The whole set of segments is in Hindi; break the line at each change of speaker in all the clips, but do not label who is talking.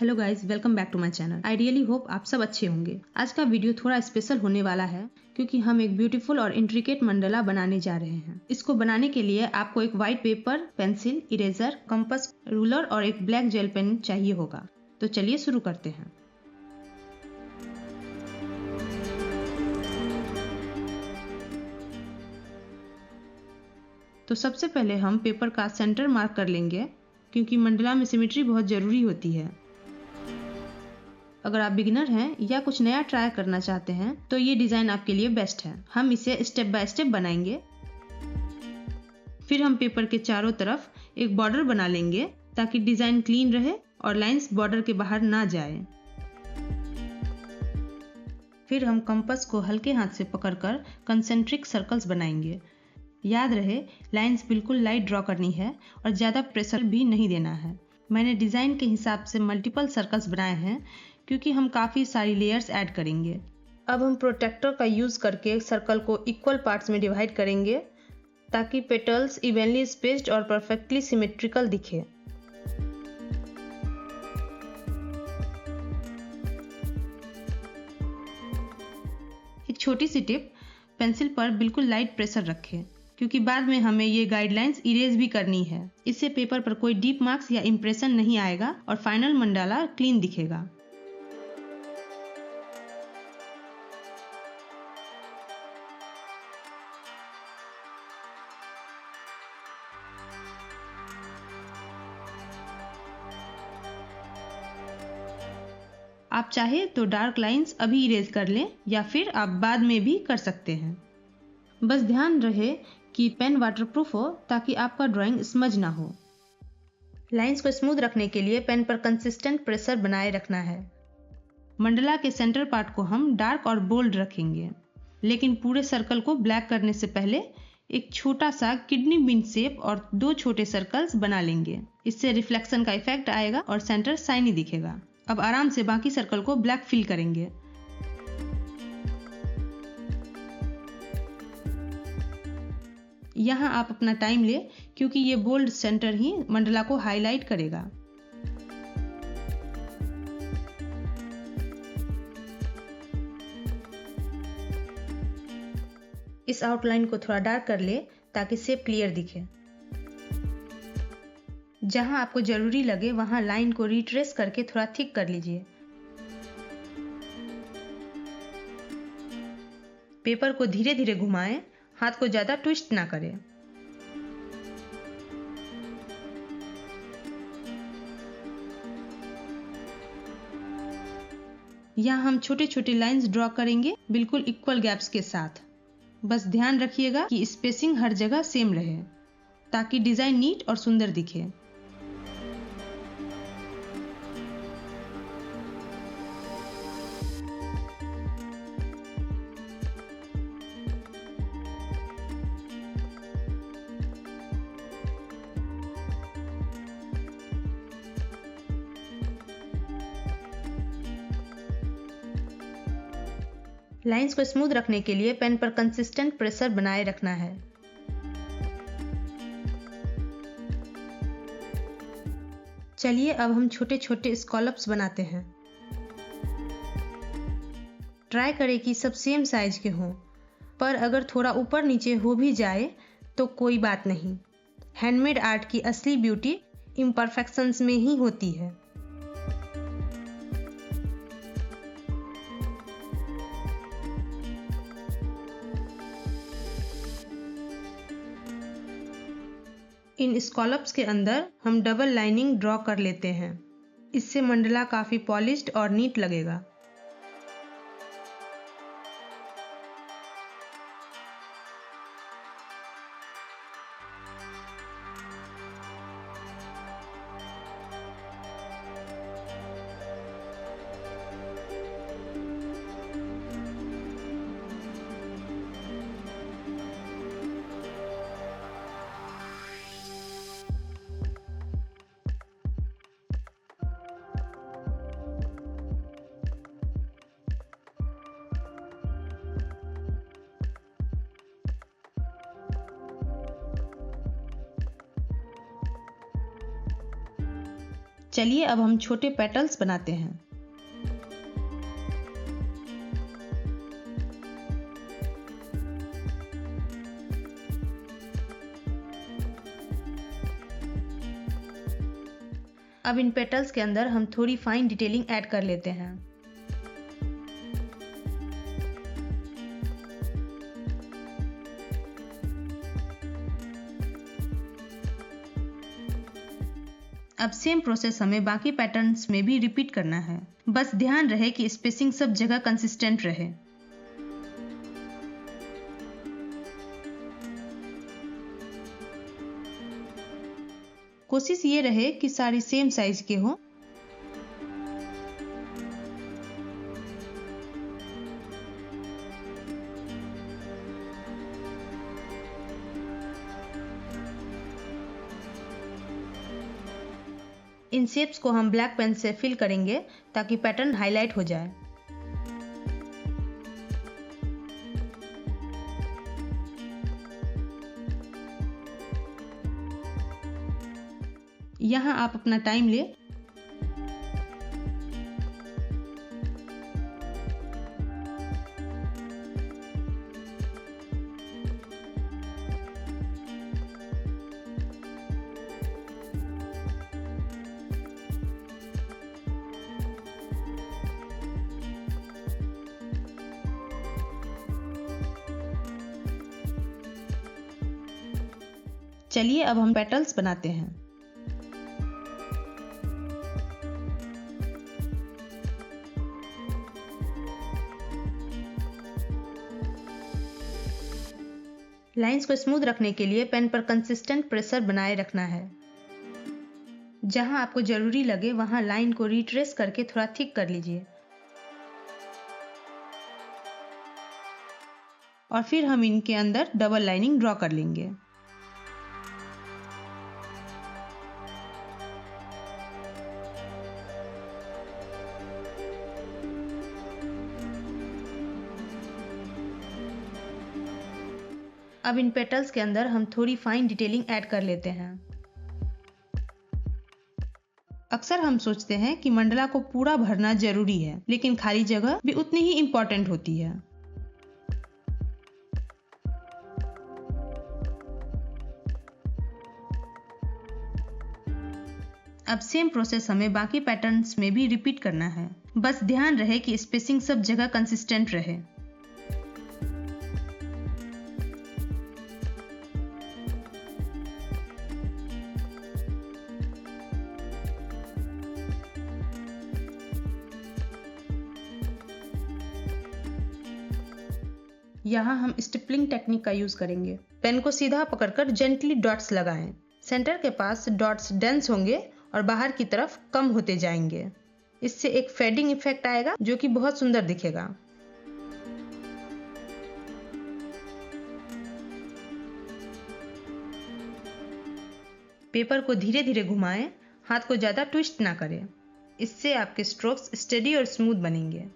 Hello guys, welcome back to my channel. I really hope आप सब अच्छे होंगे। आज का वीडियो थोड़ा स्पेशल होने वाला है क्योंकि हम एक ब्यूटीफुल और इंट्रिकेट मंडला बनाने जा रहे हैं। इसको बनाने के लिए आपको एक white paper, pencil, eraser, compass, ruler और एक ब्लैक जेल पेन चाहिए होगा। तो चलिए शुरू करते हैं। तो सबसे पहले हम पेपर का सेंटर मार्क कर लेंगे क्योंकि मंडला में सिमेट्री बहुत ज़रूरी होती है। अगर आप बिगिनर हैं या कुछ नया ट्राई करना चाहते हैं तो ये डिज़ाइन आपके लिए बेस्ट है। हम इसे स्टेप बाय स्टेप बनाएंगे। फिर हम पेपर के चारों तरफ एक बॉर्डर बना लेंगे ताकि डिज़ाइन क्लीन रहे और लाइंस बॉर्डर के बाहर ना जाए। फिर हम कंपास को हल्के हाथ से पकड़कर कंसेंट्रिक सर्कल्स बनाएंगे। याद रहे, लाइंस बिल्कुल लाइट ड्रॉ करनी है और ज़्यादा प्रेशर भी नहीं देना है। मैंने डिज़ाइन के हिसाब से मल्टीपल सर्कल्स बनाए हैं क्योंकि हम काफ़ी सारी लेयर्स ऐड करेंगे। अब हम प्रोटेक्टर का यूज़ करके सर्कल को इक्वल पार्ट्स में डिवाइड करेंगे ताकि पेटल्स इवनली स्पेस्ड और परफेक्टली सिमेट्रिकल दिखे। एक छोटी सी टिप, पेंसिल पर बिल्कुल लाइट प्रेशर रखें क्योंकि बाद में हमें ये गाइडलाइंस इरेज भी करनी है। इससे पेपर पर कोई डीप मार्क्स या इम्प्रेशन नहीं आएगा और फाइनल मंडाला क्लीन दिखेगा। आप चाहे तो डार्क लाइंस अभी इरेज कर लें या फिर आप बाद में भी कर सकते हैं। बस ध्यान रहे कि पेन वाटरप्रूफ हो ताकि आपका ड्राइंग स्मज ना हो। लाइंस को स्मूथ रखने के लिए पेन पर कंसिस्टेंट प्रेशर बनाए रखना है। मंडला के सेंटर पार्ट को हम डार्क और बोल्ड रखेंगे, लेकिन पूरे सर्कल को ब्लैक करने से पहले एक छोटा सा किडनी बीन शेप और 2 छोटे सर्कल्स बना लेंगे। इससे रिफ्लेक्शन का इफेक्ट आएगा और सेंटर शाइनी दिखेगा। अब आराम से बाकी सर्कल को ब्लैक फिल करेंगे। यहाँ आप अपना टाइम ले क्योंकि ये बोल्ड सेंटर ही मंडला को हाईलाइट करेगा। इस आउटलाइन को थोड़ा डार्क कर ले ताकि शेप क्लियर दिखे। जहां आपको जरूरी लगे वहां लाइन को रिट्रेस करके थोड़ा थिक कर लीजिए। पेपर को धीरे धीरे घुमाएं, हाथ को ज्यादा ट्विस्ट ना करें। यहाँ हम छोटे छोटे लाइंस ड्रॉ करेंगे बिल्कुल इक्वल गैप्स के साथ। बस ध्यान रखिएगा कि स्पेसिंग हर जगह सेम रहे ताकि डिजाइन नीट और सुंदर दिखे। लाइंस को स्मूथ रखने के लिए पेन पर कंसिस्टेंट प्रेशर बनाए रखना है। चलिए अब हम छोटे छोटे स्कॉलप्स बनाते हैं। ट्राई करें कि सब सेम साइज के हों, पर अगर थोड़ा ऊपर नीचे हो भी जाए तो कोई बात नहीं। हैंडमेड आर्ट की असली ब्यूटी इम्परफेक्शंस में ही होती है। इन स्कॉलप्स के अंदर हम डबल लाइनिंग ड्रॉ कर लेते हैं। इससे मंडला काफी पॉलिश्ड और नीट लगेगा। चलिए अब हम छोटे पेटल्स बनाते हैं। अब इन पेटल्स के अंदर हम थोड़ी फाइन डिटेलिंग ऐड कर लेते हैं। अब सेम प्रोसेस हमें बाकी पैटर्न्स में भी रिपीट करना है। बस ध्यान रहे कि स्पेसिंग सब जगह कंसिस्टेंट रहे। कोशिश ये रहे कि सारी सेम साइज के हों। इन शेप्स को हम ब्लैक पेन से फिल करेंगे ताकि पैटर्न हाईलाइट हो जाए। यहाँ आप अपना टाइम ले। चलिए अब हम पेटल्स बनाते हैं। लाइंस को स्मूथ रखने के लिए पेन पर कंसिस्टेंट प्रेशर बनाए रखना है। जहां आपको जरूरी लगे वहां लाइन को रिट्रेस करके थोड़ा थिक कर लीजिए और फिर हम इनके अंदर डबल लाइनिंग ड्रॉ कर लेंगे। अब इन पेटल्स के अंदर हम थोड़ी फाइन डिटेलिंग ऐड कर लेते हैं। अक्सर हम सोचते हैं कि मंडला को पूरा भरना जरूरी है, लेकिन खाली जगह भी उतनी ही इंपॉर्टेंट होती है। अब सेम प्रोसेस हमें बाकी पैटर्न्स में भी रिपीट करना है। बस ध्यान रहे कि स्पेसिंग सब जगह कंसिस्टेंट रहे। यहाँ हम स्टिपलिंग टेक्निक का यूज करेंगे। पेन को सीधा पकड़कर जेंटली डॉट्स लगाएं। सेंटर के पास डॉट्स डेंस होंगे और बाहर की तरफ कम होते जाएंगे। इससे एक फेडिंग इफेक्ट आएगा जो कि बहुत सुंदर दिखेगा। पेपर को धीरे धीरे घुमाएं, हाथ को ज्यादा ट्विस्ट ना करें। इससे आपके स्ट्रोक्स स्टेडी और स्मूथ बनेंगे।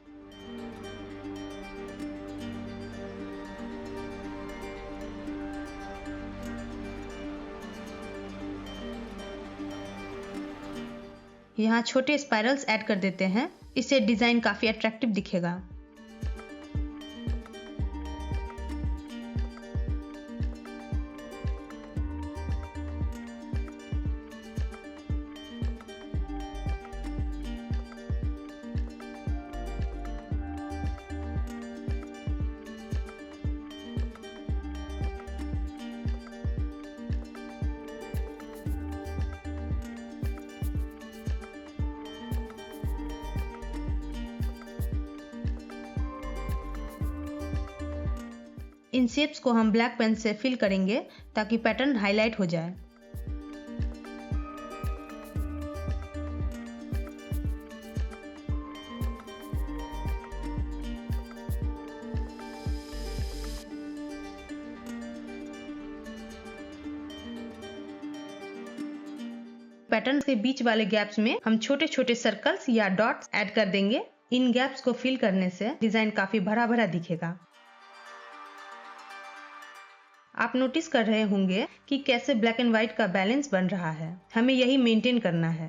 यहाँ छोटे स्पाइरल्स ऐड कर देते हैं। इससे डिजाइन काफी अट्रैक्टिव दिखेगा। इन शेप्स को हम ब्लैक पेन से फिल करेंगे ताकि पैटर्न हाईलाइट हो जाए। पैटर्न के बीच वाले गैप्स में हम छोटे छोटे सर्कल्स या डॉट्स ऐड कर देंगे। इन गैप्स को फिल करने से डिजाइन काफी भरा भरा दिखेगा। आप नोटिस कर रहे होंगे कि कैसे ब्लैक एंड व्हाइट का बैलेंस बन रहा है। हमें यही मेंटेन करना है।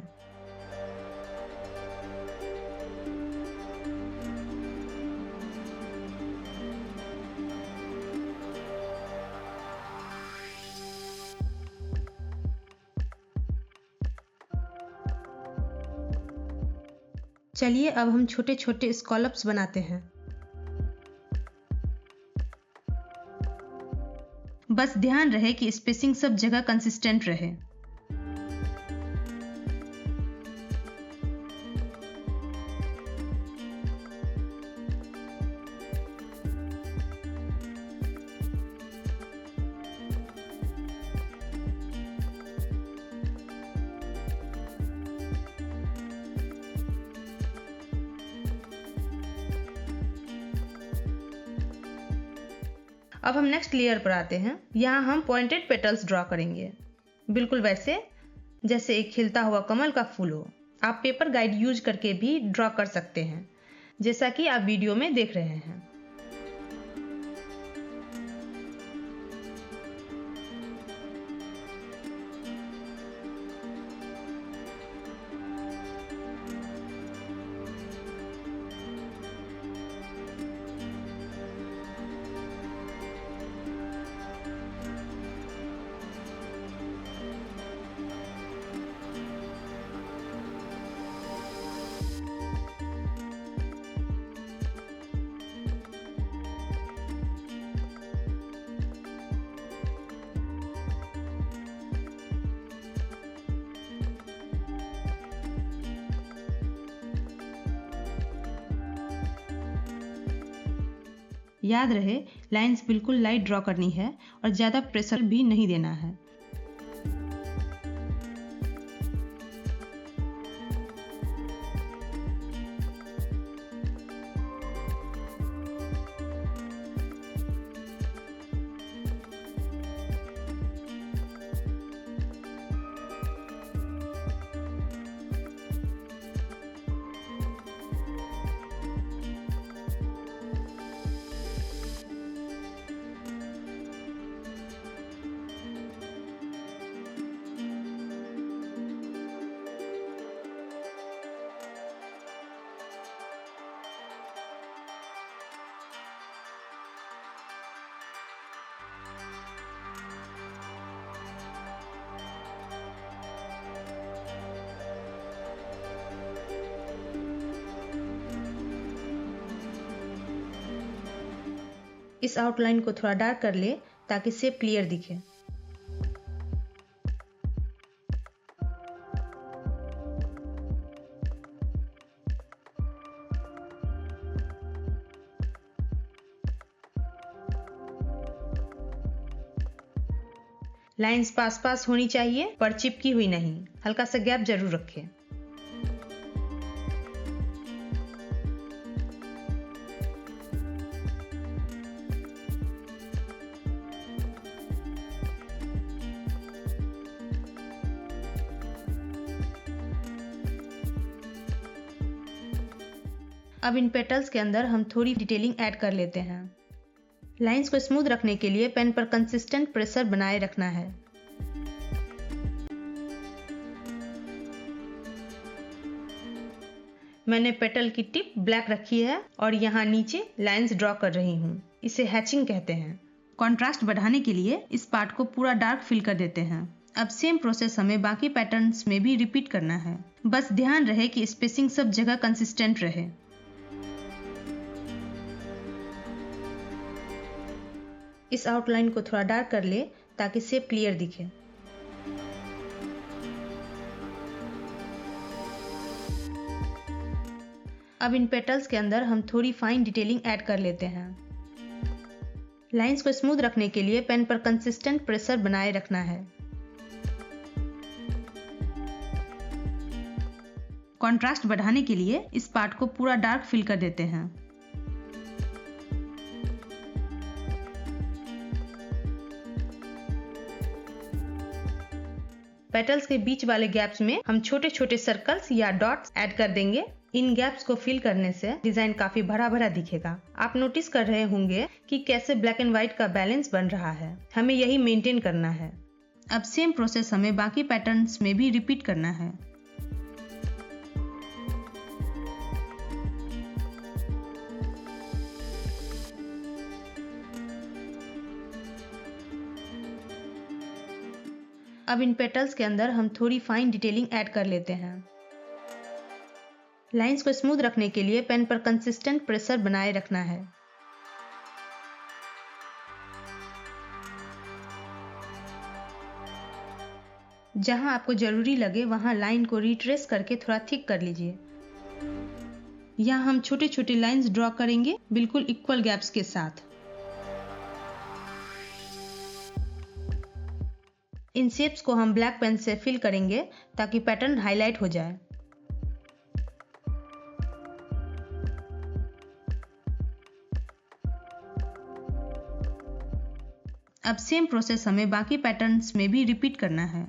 चलिए अब हम छोटे छोटे स्कॉलप्स बनाते हैं। बस ध्यान रहे कि स्पेसिंग सब जगह कंसिस्टेंट रहे। अब हम नेक्स्ट लेयर पर आते हैं। यहाँ हम पॉइंटेड पेटल्स ड्रॉ करेंगे, बिल्कुल वैसे जैसे एक खिलता हुआ कमल का फूल हो। आप पेपर गाइड यूज करके भी ड्रॉ कर सकते हैं, जैसा कि आप वीडियो में देख रहे हैं। याद रहे, लाइंस बिल्कुल लाइट ड्रॉ करनी है और ज़्यादा प्रेशर भी नहीं देना है। इस आउटलाइन को थोड़ा डार्क कर ले ताकि शेप क्लियर दिखे। लाइंस पास पास होनी चाहिए पर चिपकी हुई नहीं, हल्का सा गैप जरूर रखें। अब इन पेटल्स के अंदर हम थोड़ी डिटेलिंग ऐड कर लेते हैं। लाइंस को स्मूथ रखने के लिए पेन पर कंसिस्टेंट प्रेशर बनाए रखना है। मैंने पेटल की टिप ब्लैक रखी है और यहाँ नीचे लाइंस ड्रॉ कर रही हूँ। इसे हैचिंग कहते हैं। कॉन्ट्रास्ट बढ़ाने के लिए इस पार्ट को पूरा डार्क फिल कर देते हैं। अब सेम प्रोसेस हमें बाकी पैटर्न्स में भी रिपीट करना है। बस ध्यान रहे कि स्पेसिंग सब जगह कंसिस्टेंट रहे। इस आउटलाइन को थोड़ा डार्क कर ले ताकि शेप क्लियर दिखे। अब इन पेटल्स के अंदर हम थोड़ी फाइन डिटेलिंग ऐड कर लेते हैं। लाइंस को स्मूथ रखने के लिए पेन पर कंसिस्टेंट प्रेशर बनाए रखना है। कॉन्ट्रास्ट बढ़ाने के लिए इस पार्ट को पूरा डार्क फिल कर देते हैं। पेटल्स के बीच वाले गैप्स में हम छोटे छोटे सर्कल्स या डॉट्स ऐड कर देंगे। इन गैप्स को फिल करने से डिजाइन काफी भरा भरा दिखेगा। आप नोटिस कर रहे होंगे कि कैसे ब्लैक एंड व्हाइट का बैलेंस बन रहा है। हमें यही मेंटेन करना है। अब सेम प्रोसेस हमें बाकी पैटर्न्स में भी रिपीट करना है। अब इन पेटल्स के अंदर हम थोड़ी फाइन डिटेलिंग ऐड कर लेते हैं। लाइंस को स्मूथ रखने के लिए पेन पर कंसिस्टेंट प्रेशर बनाए रखना है। जहां आपको जरूरी लगे वहां लाइन को रिट्रेस करके थोड़ा थिक कर लीजिए। यहाँ हम छोटे छोटे लाइंस ड्रॉ करेंगे, बिल्कुल इक्वल गैप्स के साथ। इन शेप्स को हम ब्लैक पेन से फिल करेंगे ताकि पैटर्न हाईलाइट हो जाए। अब सेम प्रोसेस हमें बाकी पैटर्न्स में भी रिपीट करना है।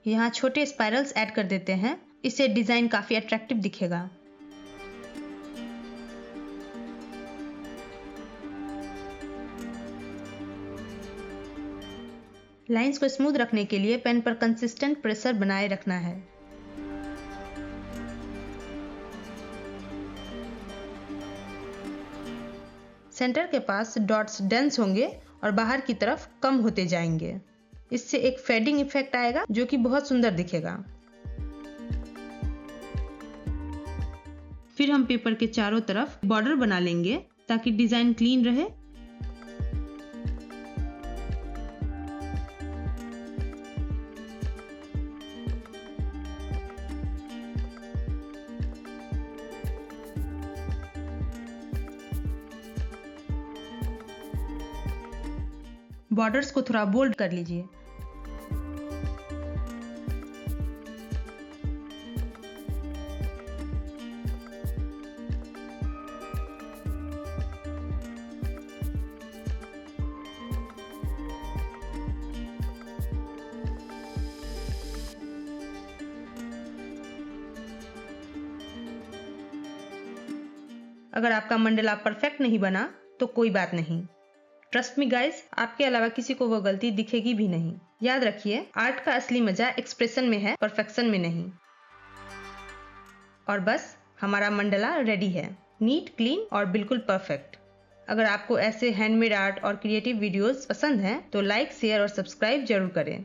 यहाँ छोटे स्पाइरल्स ऐड कर देते हैं, इससे डिजाइन काफी अट्रैक्टिव दिखेगा। लाइंस को स्मूथ रखने के लिए पेन पर कंसिस्टेंट प्रेशर बनाए रखना है। सेंटर के पास डॉट्स डेंस होंगे और बाहर की तरफ कम होते जाएंगे। इससे एक फेडिंग इफेक्ट आएगा जो कि बहुत सुंदर दिखेगा। फिर हम पेपर के चारों तरफ बॉर्डर बना लेंगे ताकि डिजाइन क्लीन रहे। बॉर्डर्स को थोड़ा बोल्ड कर लीजिए। अगर आपका मंडला परफेक्ट नहीं बना तो कोई बात नहीं। ट्रस्ट मी गाइस, आपके अलावा किसी को वो गलती दिखेगी भी नहीं। याद रखिए, आर्ट का असली मजा एक्सप्रेशन में है, परफेक्शन में नहीं। और बस हमारा मंडला रेडी है, नीट, क्लीन और बिल्कुल परफेक्ट। अगर आपको ऐसे हैंडमेड आर्ट और क्रिएटिव वीडियोस पसंद हैं तो लाइक, शेयर और सब्सक्राइब जरूर करें।